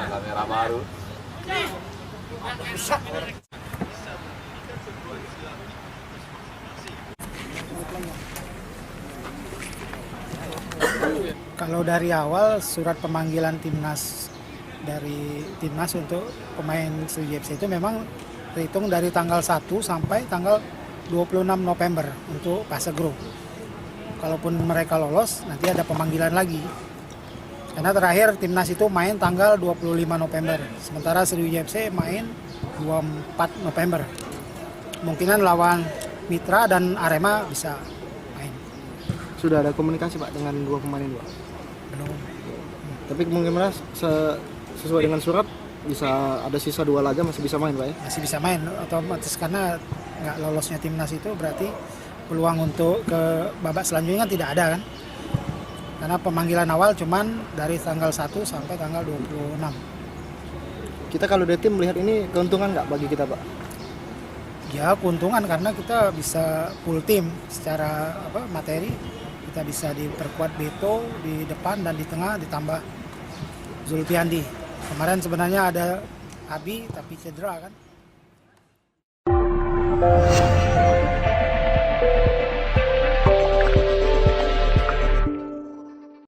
Kamera baru. Kalau dari awal surat pemanggilan timnas dari timnas untuk pemain Sriwijaya FC itu memang terhitung dari tanggal 1 sampai tanggal 26 November untuk fase grup. Kalaupun mereka lolos, nanti ada pemanggilan lagi. Karena terakhir timnas itu main tanggal 25 November, sementara Sriwijaya FC main 24 November. Kemungkinan lawan Mitra dan Arema bisa main. Sudah ada komunikasi Pak dengan dua pemain ini Pak? Belum. Tapi kemungkinan sesuai dengan surat bisa ada sisa 2 laga masih bisa main Pak ya? Masih bisa main otomatis karena nggak lolosnya timnas itu berarti peluang untuk ke babak selanjutnya kan tidak ada kan. Karena pemanggilan awal cuman dari tanggal 1 sampai tanggal 26. Kita kalau dari tim melihat ini keuntungan nggak bagi kita Pak? Ya keuntungan karena kita bisa full tim secara materi. Kita bisa diperkuat Beto di depan dan di tengah ditambah Zulfiandi. Kemarin sebenarnya ada Abi tapi cedera kan.